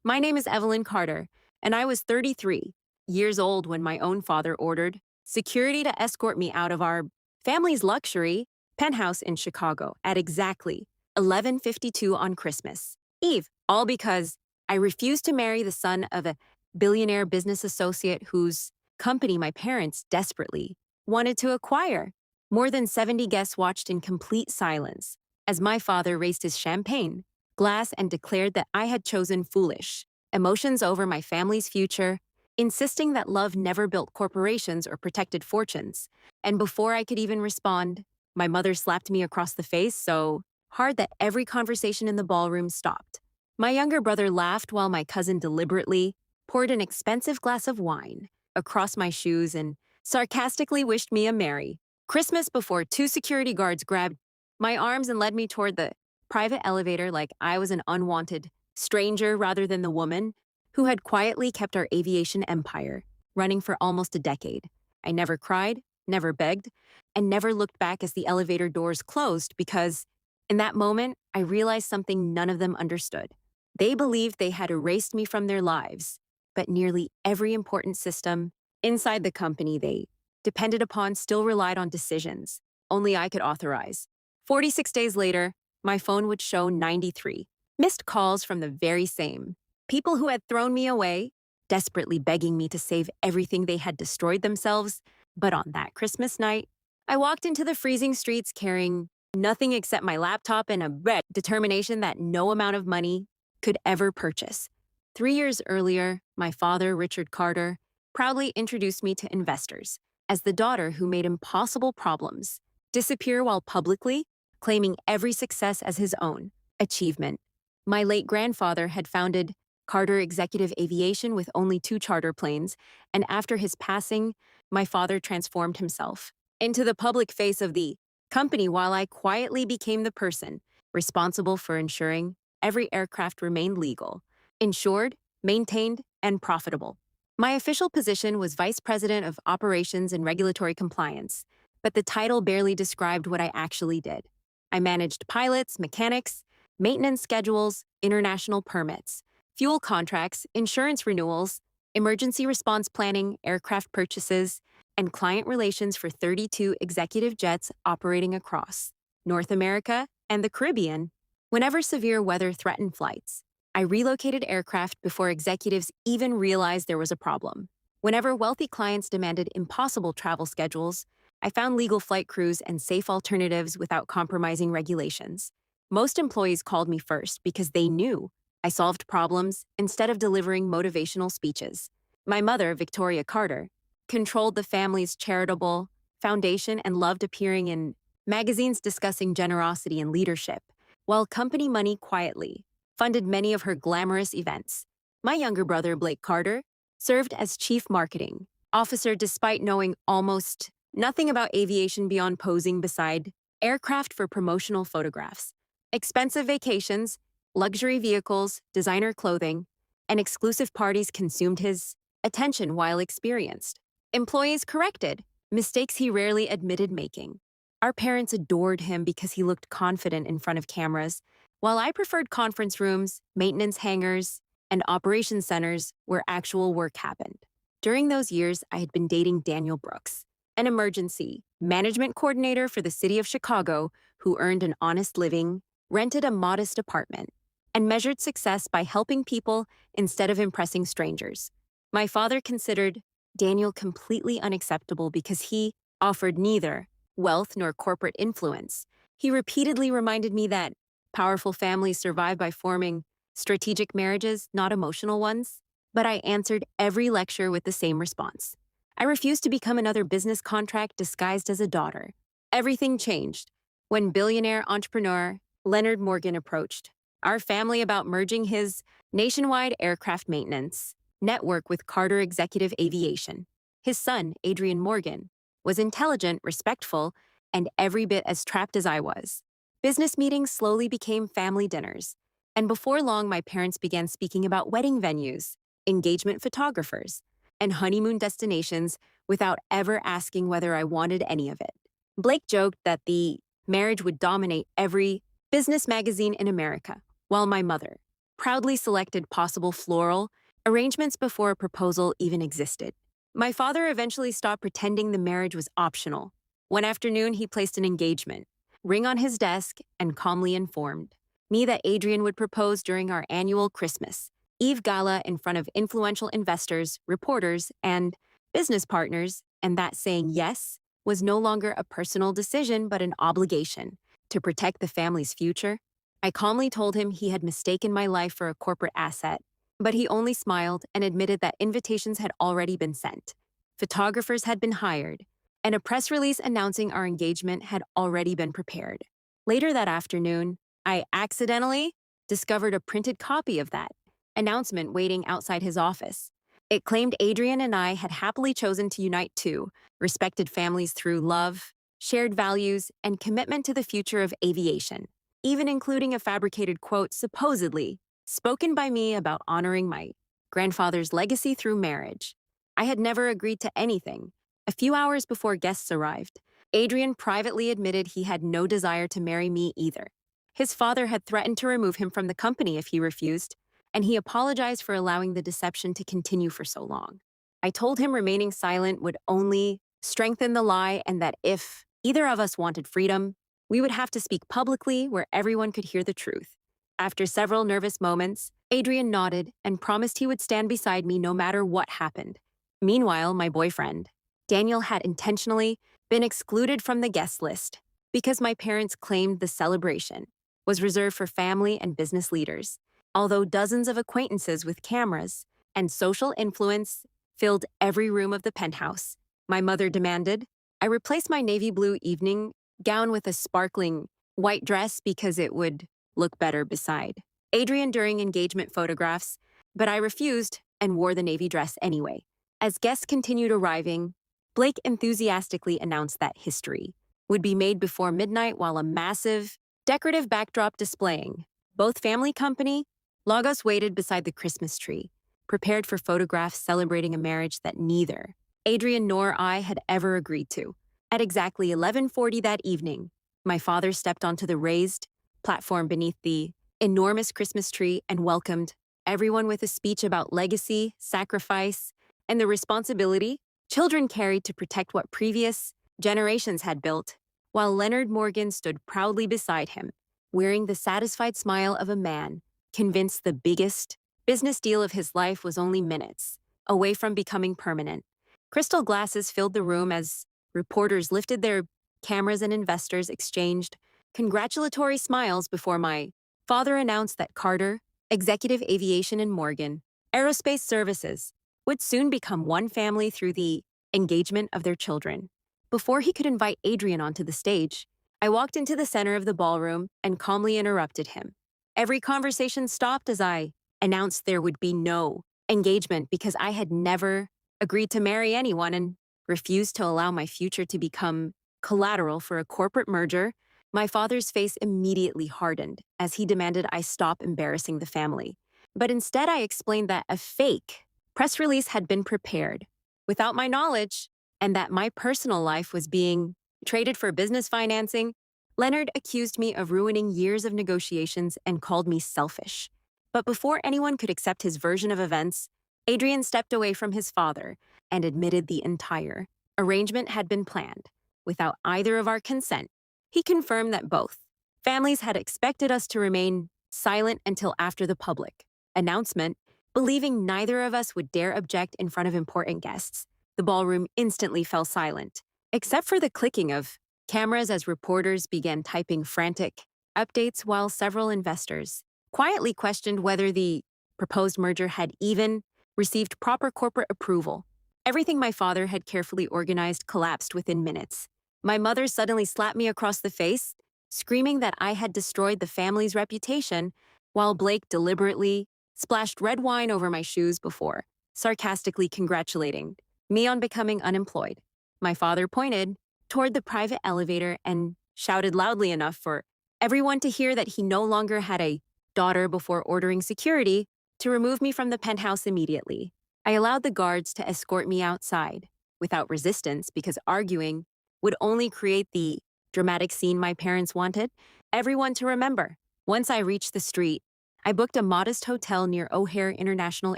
My name is Evelyn Carter, and I was 33 years old when my own father ordered security to escort me out of our family's luxury penthouse in Chicago at exactly 11:52 on Christmas Eve, all because I refused to marry the son of a billionaire business associate whose company my parents desperately wanted to acquire. More than 70 guests watched in complete silence as my father raised his champagne glass and declared that I had chosen foolish emotions over my family's future, insisting that love never built corporations or protected fortunes. And before I could even respond, my mother slapped me across the face so hard that every conversation in the ballroom stopped. My younger brother laughed while my cousin deliberately poured an expensive glass of wine across my shoes and sarcastically wished me a Merry Christmas before two security guards grabbed my arms and led me toward the private elevator like I was an unwanted stranger rather than the woman who had quietly kept our aviation empire running for almost a decade. I never cried, never begged, and never looked back as the elevator doors closed because, in that moment, I realized something none of them understood. They believed they had erased me from their lives, but nearly every important system inside the company they depended upon still relied on decisions only I could authorize. 46 days later, my phone would show 93 missed calls from the very same people who had thrown me away, desperately begging me to save everything they had destroyed themselves. But on that Christmas night, I walked into the freezing streets carrying nothing except my laptop and a red determination that no amount of money could ever purchase. 3 years earlier, my father, Richard Carter, proudly introduced me to investors as the daughter who made impossible problems disappear while publicly claiming every success as his own achievement. My late grandfather had founded Carter Executive Aviation with only two charter planes, and after his passing, my father transformed himself into the public face of the company while I quietly became the person responsible for ensuring every aircraft remained legal, insured, maintained, and profitable. My official position was Vice President of Operations and Regulatory Compliance, but the title barely described what I actually did. I managed pilots, mechanics, maintenance schedules, international permits, fuel contracts, insurance renewals, emergency response planning, aircraft purchases, and client relations for 32 executive jets operating across North America and the Caribbean. Whenever severe weather threatened flights, I relocated aircraft before executives even realized there was a problem. Whenever wealthy clients demanded impossible travel schedules, I found legal flight crews and safe alternatives without compromising regulations. Most employees called me first because they knew I solved problems instead of delivering motivational speeches. My mother, Victoria Carter, controlled the family's charitable foundation and loved appearing in magazines discussing generosity and leadership, while company money quietly funded many of her glamorous events. My younger brother, Blake Carter, served as chief marketing officer despite knowing almost nothing about aviation beyond posing beside aircraft for promotional photographs. Expensive vacations, luxury vehicles, designer clothing, and exclusive parties consumed his attention while experienced. Employees corrected mistakes he rarely admitted making. Our parents adored him because he looked confident in front of cameras, while I preferred conference rooms, maintenance hangars, and operations centers where actual work happened. During those years, I had been dating Daniel Brooks, an emergency management coordinator for the city of Chicago who earned an honest living, rented a modest apartment, and measured success by helping people instead of impressing strangers. My father considered Daniel completely unacceptable because he offered neither wealth nor corporate influence. He repeatedly reminded me that powerful families survive by forming strategic marriages, not emotional ones. But I answered every lecture with the same response. I refused to become another business contract disguised as a daughter. Everything changed when billionaire entrepreneur Leonard Morgan approached our family about merging his nationwide aircraft maintenance network with Carter Executive Aviation. His son, Adrian Morgan, was intelligent, respectful, and every bit as trapped as I was. Business meetings slowly became family dinners, and before long my parents began speaking about wedding venues, engagement photographers, and honeymoon destinations without ever asking whether I wanted any of it. Blake joked that the marriage would dominate every business magazine in America, while my mother proudly selected possible floral arrangements before a proposal even existed. My father eventually stopped pretending the marriage was optional. One afternoon, he placed an engagement ring on his desk and calmly informed me that Adrian would propose during our annual Christmas Eve gala in front of influential investors, reporters, and business partners, and that saying yes was no longer a personal decision but an obligation to protect the family's future. I calmly told him he had mistaken my life for a corporate asset, but he only smiled and admitted that invitations had already been sent. Photographers had been hired, and a press release announcing our engagement had already been prepared. Later that afternoon, I accidentally discovered a printed copy of that announcement waiting outside his office. It claimed Adrian and I had happily chosen to unite two respected families through love, shared values, and commitment to the future of aviation, even including a fabricated quote supposedly spoken by me about honoring my grandfather's legacy through marriage. I had never agreed to anything. A few hours before guests arrived, Adrian privately admitted he had no desire to marry me either. His father had threatened to remove him from the company if he refused, and he apologized for allowing the deception to continue for so long. I told him remaining silent would only strengthen the lie and that if either of us wanted freedom, we would have to speak publicly where everyone could hear the truth. After several nervous moments, Adrian nodded and promised he would stand beside me no matter what happened. Meanwhile, my boyfriend, Daniel, had intentionally been excluded from the guest list because my parents claimed the celebration was reserved for family and business leaders. Although dozens of acquaintances with cameras and social influence filled every room of the penthouse, my mother demanded I replace my navy blue evening gown with a sparkling white dress because it would look better beside Adrian during engagement photographs, but I refused and wore the navy dress anyway. As guests continued arriving, Blake enthusiastically announced that history would be made before midnight while a massive, decorative backdrop displaying both family company logos waited beside the Christmas tree, prepared for photographs celebrating a marriage that neither Adrian nor I had ever agreed to. At exactly 11:40 that evening, my father stepped onto the raised platform beneath the enormous Christmas tree and welcomed everyone with a speech about legacy, sacrifice, and the responsibility children carried to protect what previous generations had built, while Leonard Morgan stood proudly beside him, wearing the satisfied smile of a man convinced the biggest business deal of his life was only minutes away from becoming permanent. Crystal glasses filled the room as reporters lifted their cameras and investors exchanged congratulatory smiles before my father announced that Carter, Executive Aviation and Morgan, Aerospace Services, would soon become one family through the engagement of their children. Before he could invite Adrian onto the stage, I walked into the center of the ballroom and calmly interrupted him. Every conversation stopped as I announced there would be no engagement because I had never agreed to marry anyone and refused to allow my future to become collateral for a corporate merger. My father's face immediately hardened as he demanded I stop embarrassing the family. But instead, I explained that a fake press release had been prepared without my knowledge and that my personal life was being traded for business financing. Leonard accused me of ruining years of negotiations and called me selfish. But before anyone could accept his version of events, Adrian stepped away from his father and admitted the entire arrangement had been planned without either of our consent. He confirmed that both families had expected us to remain silent until after the public announcement, believing neither of us would dare object in front of important guests. The ballroom instantly fell silent, except for the clicking of cameras as reporters began typing frantic updates while several investors quietly questioned whether the proposed merger had even received proper corporate approval. Everything my father had carefully organized collapsed within minutes. My mother suddenly slapped me across the face, screaming that I had destroyed the family's reputation, while Blake deliberately splashed red wine over my shoes before sarcastically congratulating me on becoming unemployed. My father pointed toward the private elevator and shouted loudly enough for everyone to hear that he no longer had a daughter before ordering security to remove me from the penthouse immediately. I allowed the guards to escort me outside without resistance because arguing would only create the dramatic scene my parents wanted everyone to remember. Once I reached the street, I booked a modest hotel near O'Hare International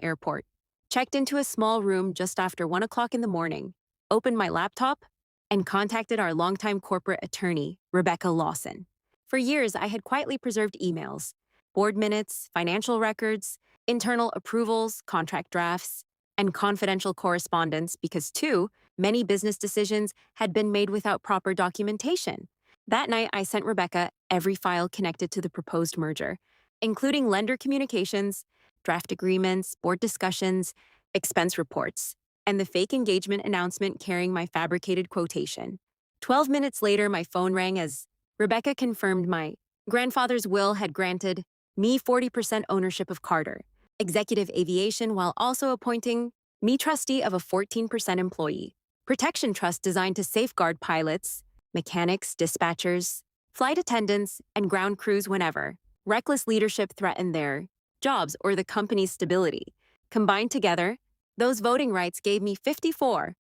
Airport, checked into a small room just after 1 o'clock in the morning, opened my laptop, and contacted our longtime corporate attorney, Rebecca Lawson. For years, I had quietly preserved emails, board minutes, financial records, internal approvals, contract drafts, and confidential correspondence because, too, many business decisions had been made without proper documentation. That night, I sent Rebecca every file connected to the proposed merger, including lender communications, draft agreements, board discussions, expense reports, and the fake engagement announcement carrying my fabricated quotation. 12 minutes later, my phone rang as Rebecca confirmed my grandfather's will had granted me 40% ownership of Carter, executive aviation, while also appointing me trustee of a 14% employee protection trust designed to safeguard pilots, mechanics, dispatchers, flight attendants, and ground crews whenever reckless leadership threatened their jobs or the company's stability. Combined together, those voting rights gave me 54%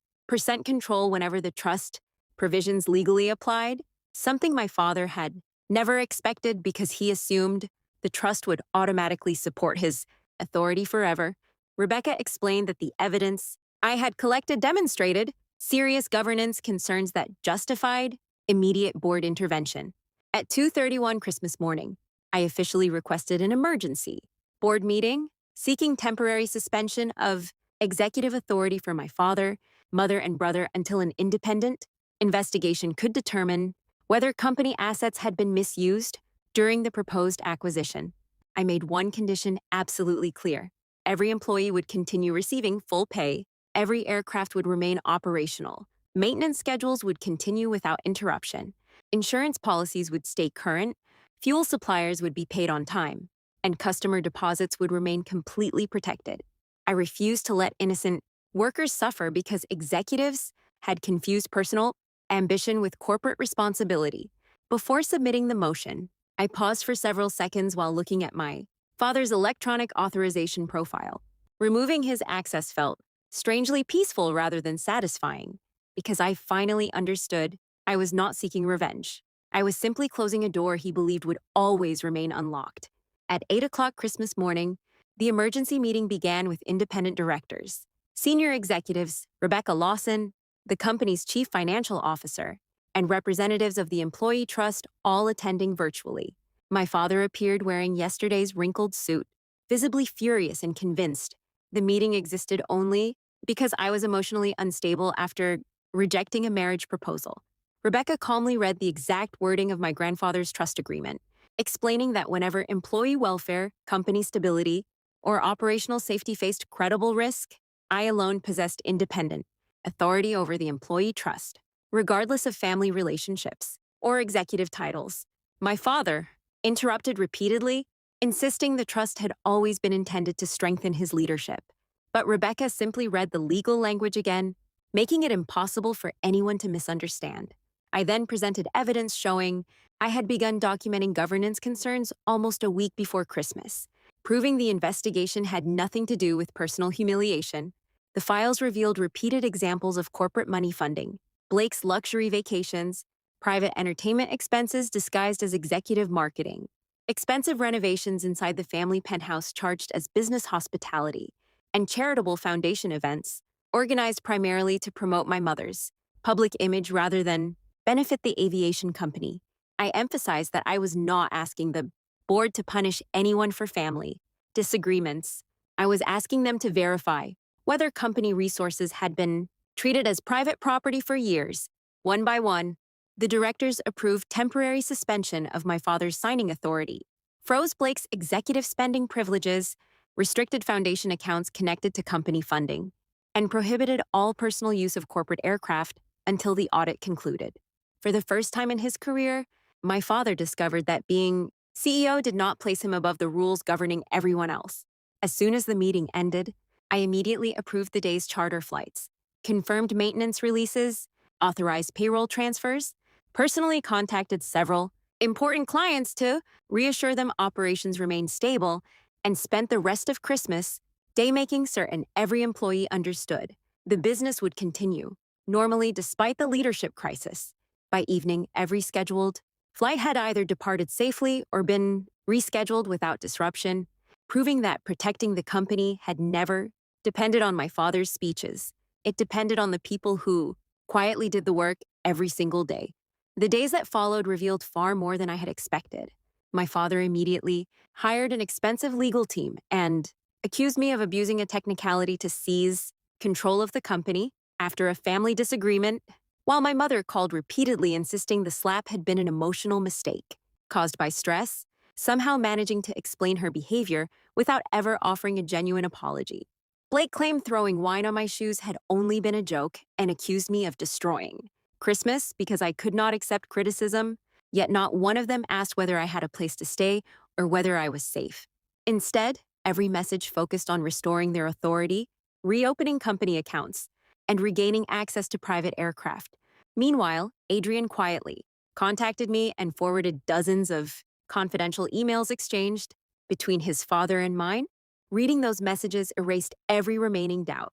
control whenever the trust provisions legally applied, something my father had never expected because he assumed the trust would automatically support his authority forever. Rebecca explained that the evidence I had collected demonstrated serious governance concerns that justified immediate board intervention. At 2:31 Christmas morning, I officially requested an emergency board meeting, seeking temporary suspension of executive authority for my father, mother, and brother until an independent investigation could determine whether company assets had been misused during the proposed acquisition. I made one condition absolutely clear. Every employee would continue receiving full pay, every aircraft would remain operational, maintenance schedules would continue without interruption, insurance policies would stay current, fuel suppliers would be paid on time, and customer deposits would remain completely protected. I refused to let innocent workers suffer because executives had confused personal ambition with corporate responsibility. Before submitting the motion, I paused for several seconds while looking at my father's electronic authorization profile. Removing his access felt strangely peaceful rather than satisfying, because I finally understood I was not seeking revenge. I was simply closing a door he believed would always remain unlocked. At 8 o'clock Christmas morning, the emergency meeting began with independent directors, senior executives, Rebecca Lawson, the company's chief financial officer, and representatives of the employee trust all attending virtually. My father appeared wearing yesterday's wrinkled suit, visibly furious and convinced the meeting existed only because I was emotionally unstable after rejecting a marriage proposal. Rebecca calmly read the exact wording of my grandfather's trust agreement, explaining that whenever employee welfare, company stability, or operational safety faced credible risk, I alone possessed independent authority over the employee trust, regardless of family relationships or executive titles. My father interrupted repeatedly, insisting the trust had always been intended to strengthen his leadership. But Rebecca simply read the legal language again, making it impossible for anyone to misunderstand. I then presented evidence showing I had begun documenting governance concerns almost a week before Christmas, proving the investigation had nothing to do with personal humiliation. The files revealed repeated examples of corporate money funding, Blake's luxury vacations, private entertainment expenses disguised as executive marketing, expensive renovations inside the family penthouse charged as business hospitality, and charitable foundation events organized primarily to promote my mother's public image rather than benefit the aviation company. I emphasized that I was not asking the board to punish anyone for family disagreements. I was asking them to verify whether company resources had been treated as private property for years. One by one, the directors approved temporary suspension of my father's signing authority, froze Blake's executive spending privileges, restricted foundation accounts connected to company funding, and prohibited all personal use of corporate aircraft until the audit concluded. For the first time in his career, my father discovered that being CEO did not place him above the rules governing everyone else. As soon as the meeting ended, I immediately approved the day's charter flights, confirmed maintenance releases, authorized payroll transfers, personally contacted several important clients to reassure them operations remained stable, and spent the rest of Christmas Day making certain every employee understood the business would continue, normally despite the leadership crisis. By evening, every scheduled flight had either departed safely or been rescheduled without disruption. proving that protecting the company had never depended on my father's speeches. It depended on the people who quietly did the work every single day. The days that followed revealed far more than I had expected. My father immediately hired an expensive legal team and accused me of abusing a technicality to seize control of the company after a family disagreement, while my mother called repeatedly insisting the slap had been an emotional mistake caused by stress, somehow managing to explain her behavior without ever offering a genuine apology. Blake claimed throwing wine on my shoes had only been a joke and accused me of destroying Christmas because I could not accept criticism, yet not one of them asked whether I had a place to stay or whether I was safe. Instead, every message focused on restoring their authority, reopening company accounts, and regaining access to private aircraft. Meanwhile, Adrian quietly contacted me and forwarded dozens of confidential emails exchanged between his father and mine. Reading those messages erased every remaining doubt.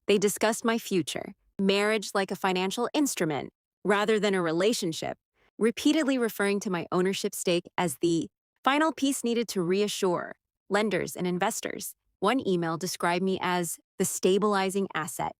They discussed my future, marriage like a financial instrument rather than a relationship, repeatedly referring to my ownership stake as the final piece needed to reassure lenders and investors. One email described me as the stabilizing asset,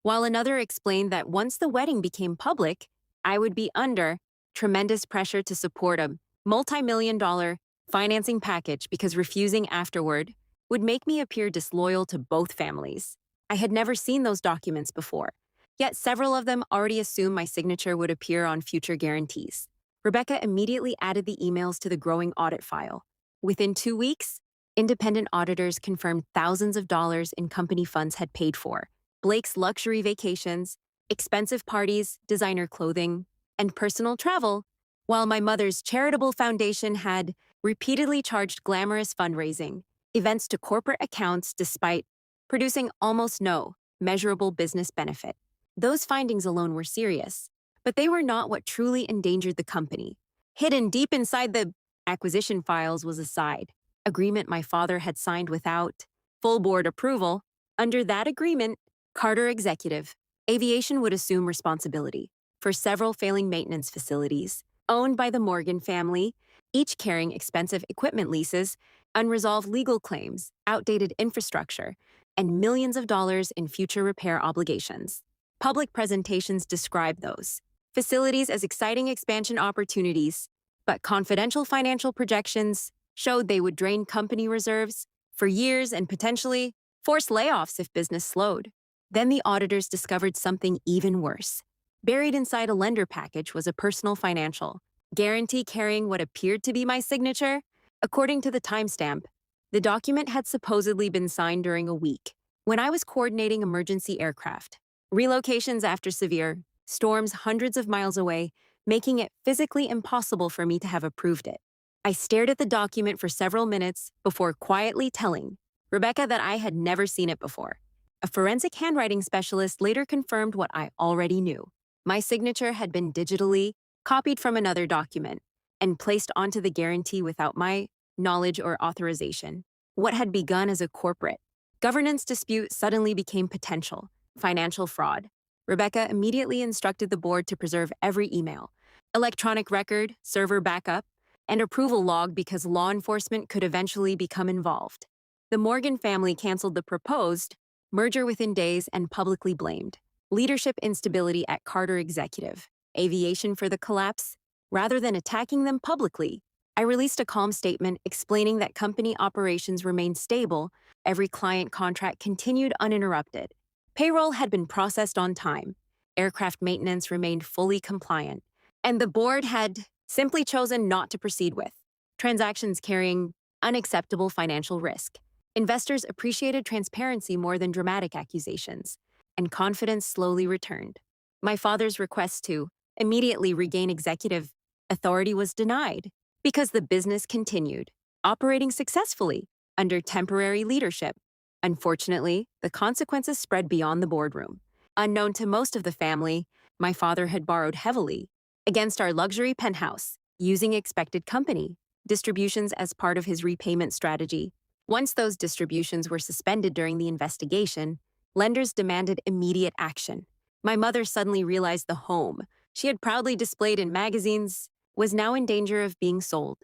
while another explained that once the wedding became public, I would be under tremendous pressure to support a multi-million-dollar financing package because refusing afterward would make me appear disloyal to both families. I had never seen those documents before, yet several of them already assumed my signature would appear on future guarantees. Rebecca immediately added the emails to the growing audit file. Within 2 weeks, independent auditors confirmed thousands of dollars in company funds had paid for Blake's luxury vacations, expensive parties, designer clothing, and personal travel, while my mother's charitable foundation had repeatedly charged glamorous fundraising events to corporate accounts despite producing almost no measurable business benefit. Those findings alone were serious, but they were not what truly endangered the company. Hidden deep inside the acquisition files was a side agreement my father had signed without full board approval. Under that agreement, Carter Executive Aviation would assume responsibility for several failing maintenance facilities owned by the Morgan family, each carrying expensive equipment leases, unresolved legal claims, outdated infrastructure, and millions of dollars in future repair obligations. Public presentations described those facilities as exciting expansion opportunities, but confidential financial projections showed they would drain company reserves for years and potentially force layoffs if business slowed. Then the auditors discovered something even worse. Buried inside a lender package was a personal financial guarantee carrying what appeared to be my signature. According to the timestamp, the document had supposedly been signed during a week when I was coordinating emergency aircraft relocations after severe storms hundreds of miles away, making it physically impossible for me to have approved it. I stared at the document for several minutes before quietly telling Rebecca that I had never seen it before. A forensic handwriting specialist later confirmed what I already knew. My signature had been digitally copied from another document and placed onto the guarantee without my knowledge or authorization. What had begun as a corporate governance dispute suddenly became potential financial fraud. Rebecca immediately instructed the board to preserve every email, electronic record, server backup, and approval log because law enforcement could eventually become involved. The Morgan family canceled the proposed merger within days and publicly blamed leadership instability at Carter Executive Aviation for the collapse. Rather than attacking them publicly, I released a calm statement explaining that company operations remained stable, every client contract continued uninterrupted. Payroll had been processed on time, aircraft maintenance remained fully compliant, and the board had simply chosen not to proceed with transactions carrying unacceptable financial risk. Investors appreciated transparency more than dramatic accusations, and confidence slowly returned. My father's request to immediately regain executive authority was denied because the business continued operating successfully under temporary leadership. Unfortunately, the consequences spread beyond the boardroom. Unknown to most of the family, my father had borrowed heavily against our luxury penthouse, using expected company distributions as part of his repayment strategy. Once those distributions were suspended during the investigation, lenders demanded immediate action. My mother suddenly realized the home she had proudly displayed in magazines was now in danger of being sold.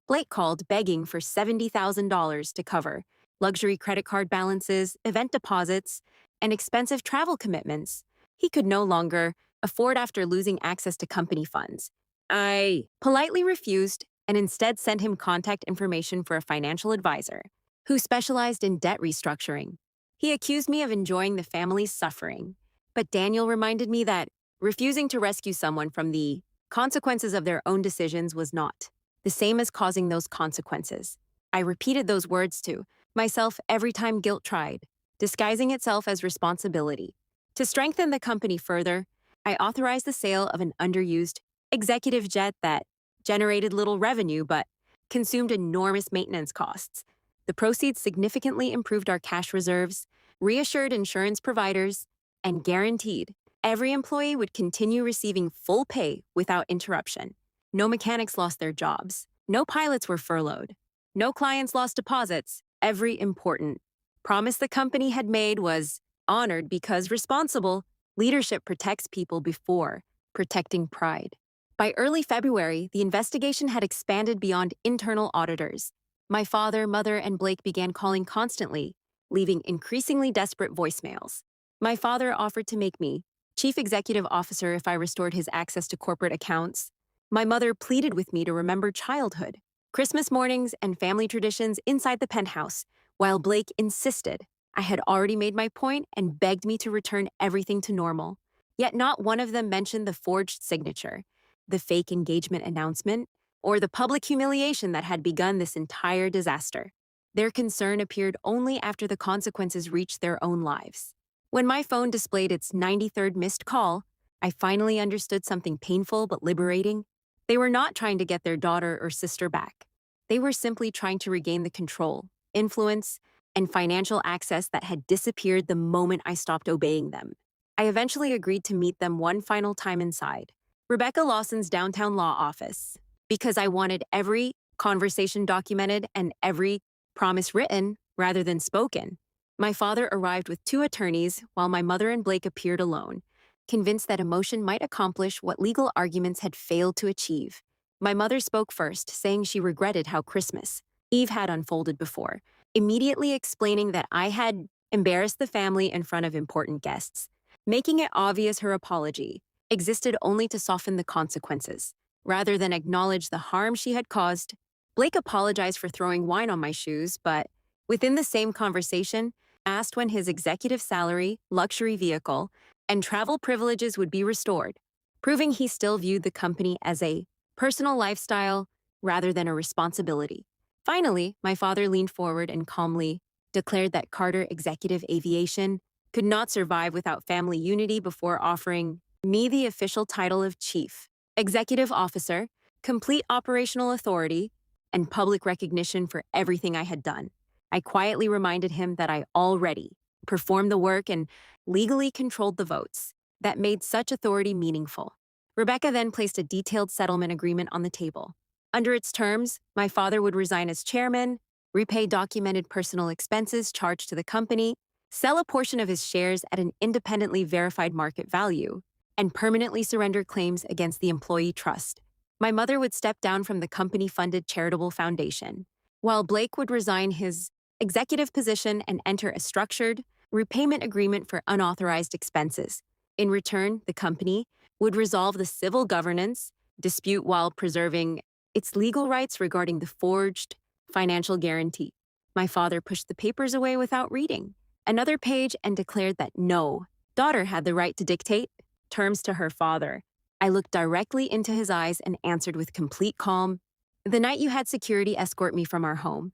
Blake called begging for $70,000 to cover luxury credit card balances, event deposits, and expensive travel commitments he could no longer afford after losing access to company funds. I politely refused and instead sent him contact information for a financial advisor who specialized in debt restructuring. He accused me of enjoying the family's suffering, but Daniel reminded me that refusing to rescue someone from the consequences of their own decisions was not the same as causing those consequences. I repeated those words to myself every time guilt tried, disguising itself as responsibility. To strengthen the company further, I authorized the sale of an underused executive jet that generated little revenue but consumed enormous maintenance costs. The proceeds significantly improved our cash reserves, reassured insurance providers, and guaranteed every employee would continue receiving full pay without interruption. No mechanics lost their jobs. No pilots were furloughed. No clients lost deposits. Every important promise the company had made was honored because responsible leadership protects people before protecting pride. By early February, the investigation had expanded beyond internal auditors. My father, mother, and Blake began calling constantly, leaving increasingly desperate voicemails. My father offered to make me chief executive officer if I restored his access to corporate accounts. My mother pleaded with me to remember childhood, Christmas mornings, and family traditions inside the penthouse, while Blake insisted I had already made my point and begged me to return everything to normal. Yet not one of them mentioned the forged signature, the fake engagement announcement, or the public humiliation that had begun this entire disaster. Their concern appeared only after the consequences reached their own lives. When my phone displayed its 93rd missed call, I finally understood something painful but liberating. They were not trying to get their daughter or sister back. They were simply trying to regain the control, influence, and financial access that had disappeared the moment I stopped obeying them. I eventually agreed to meet them one final time inside Rebecca Lawson's downtown law office, because I wanted every conversation documented and every promise written rather than spoken. My father arrived with 2 attorneys while my mother and Blake appeared alone, convinced that emotion might accomplish what legal arguments had failed to achieve. My mother spoke first, saying she regretted how Christmas Eve had unfolded before, immediately explaining that I had embarrassed the family in front of important guests, making it obvious her apology existed only to soften the consequences, rather than acknowledge the harm she had caused. Blake apologized for throwing wine on my shoes, but within the same conversation, asked when his executive salary, luxury vehicle, and travel privileges would be restored, proving he still viewed the company as a personal lifestyle rather than a responsibility. Finally, my father leaned forward and calmly declared that Carter Executive Aviation could not survive without family unity before offering me the official title of Chief Executive Officer, complete operational authority, and public recognition for everything I had done. I quietly reminded him that I already performed the work and legally controlled the votes that made such authority meaningful. Rebecca then placed a detailed settlement agreement on the table. Under its terms, my father would resign as chairman, repay documented personal expenses charged to the company, sell a portion of his shares at an independently verified market value, and permanently surrender claims against the employee trust. My mother would step down from the company-funded charitable foundation, while Blake would resign his executive position and enter a structured repayment agreement for unauthorized expenses. In return, the company would resolve the civil governance dispute while preserving its legal rights regarding the forged financial guarantee. My father pushed the papers away without reading another page and declared that no daughter had the right to dictate terms to her father. I looked directly into his eyes and answered with complete calm, "The night you had security escort me from our home,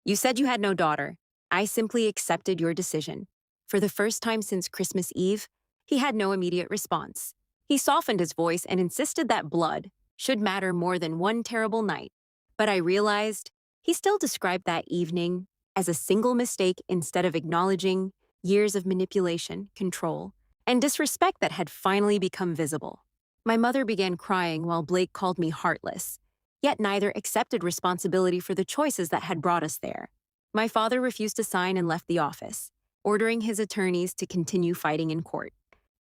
you said you had no daughter. I simply accepted your decision." For the first time since Christmas Eve, he had no immediate response. He softened his voice and insisted that blood should matter more than one terrible night. But I realized he still described that evening as a single mistake instead of acknowledging years of manipulation, control, and disrespect that had finally become visible. My mother began crying while Blake called me heartless, yet neither accepted responsibility for the choices that had brought us there. My father refused to sign and left the office, ordering his attorneys to continue fighting in court.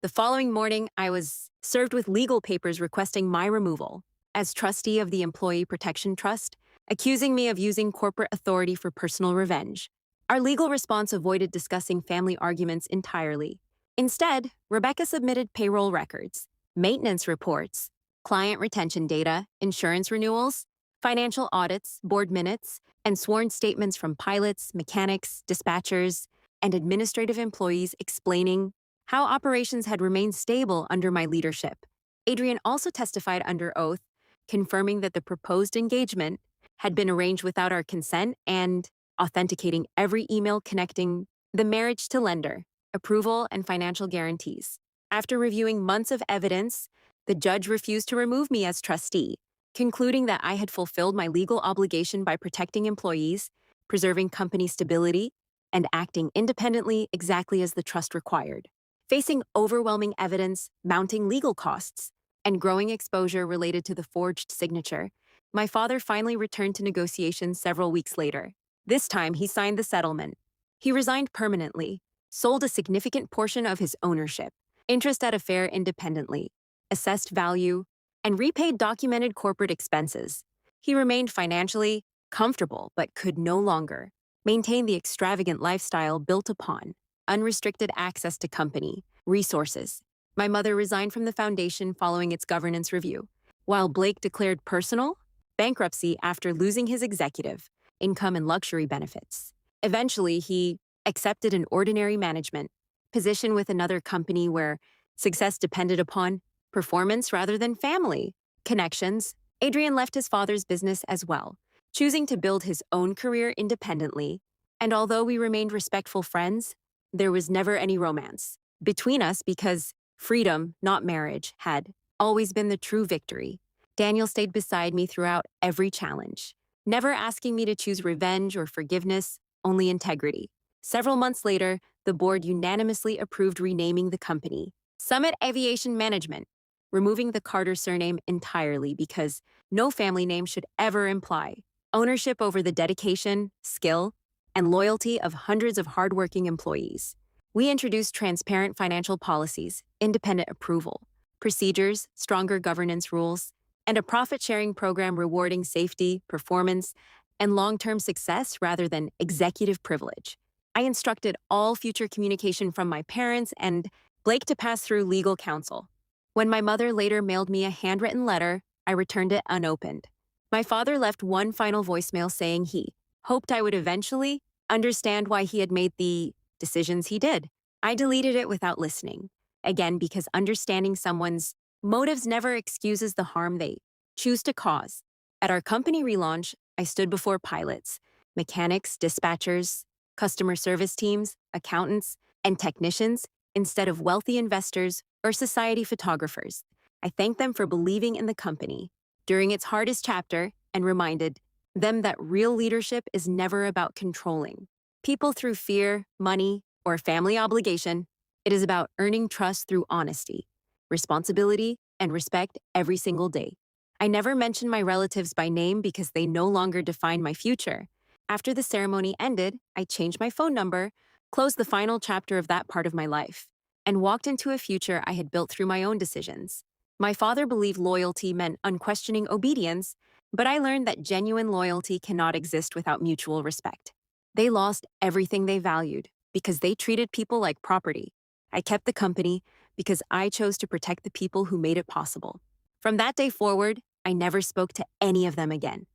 The following morning, I was served with legal papers requesting my removal as trustee of the Employee Protection Trust, accusing me of using corporate authority for personal revenge. Our legal response avoided discussing family arguments entirely. Instead, Rebecca submitted payroll records, maintenance reports, client retention data, insurance renewals, financial audits, board minutes, and sworn statements from pilots, mechanics, dispatchers, and administrative employees explaining how operations had remained stable under my leadership. Adrian also testified under oath, confirming that the proposed engagement had been arranged without our consent and authenticating every email connecting the marriage to lender, approval, and financial guarantees. After reviewing months of evidence, the judge refused to remove me as trustee, concluding that I had fulfilled my legal obligation by protecting employees, preserving company stability, and acting independently exactly as the trust required. Facing overwhelming evidence, mounting legal costs, and growing exposure related to the forged signature, my father finally returned to negotiations several weeks later. This time, he signed the settlement. He resigned permanently, sold a significant portion of his ownership, interest at a fair independently, assessed value, and repaid documented corporate expenses. He remained financially comfortable but could no longer maintain the extravagant lifestyle built upon unrestricted access to company resources. My mother resigned from the foundation following its governance review, while Blake declared personal bankruptcy after losing his executive income and luxury benefits. Eventually, he accepted an ordinary management position with another company where success depended upon performance rather than family connections. Adrian left his father's business as well, choosing to build his own career independently. And although we remained respectful friends, there was never any romance between us because freedom, not marriage, had always been the true victory. Daniel stayed beside me throughout every challenge, never asking me to choose revenge or forgiveness, only integrity. Several months later, the board unanimously approved renaming the company Summit Aviation Management, removing the Carter surname entirely because no family name should ever imply ownership over the dedication, skill, and loyalty of hundreds of hardworking employees. We introduced transparent financial policies, independent approval, procedures, stronger governance rules, and a profit-sharing program rewarding safety, performance, and long-term success rather than executive privilege. I instructed all future communication from my parents and Blake to pass through legal counsel. When my mother later mailed me a handwritten letter, I returned it unopened. My father left one final voicemail saying he hoped I would eventually understand why he had made the decisions he did. I deleted it without listening, again because understanding someone's motives never excuses the harm they choose to cause. At our company relaunch, I stood before pilots, mechanics, dispatchers, customer service teams, accountants, and technicians instead of wealthy investors or society photographers. I thanked them for believing in the company during its hardest chapter and reminded them that real leadership is never about controlling people through fear, money, or family obligation. It is about earning trust through honesty, responsibility, and respect every single day. I never mentioned my relatives by name because they no longer define my future. After the ceremony ended, I changed my phone number, closed the final chapter of that part of my life, and walked into a future I had built through my own decisions. My father believed loyalty meant unquestioning obedience, but I learned that genuine loyalty cannot exist without mutual respect. They lost everything they valued because they treated people like property. I kept the company because I chose to protect the people who made it possible. From that day forward, I never spoke to any of them again.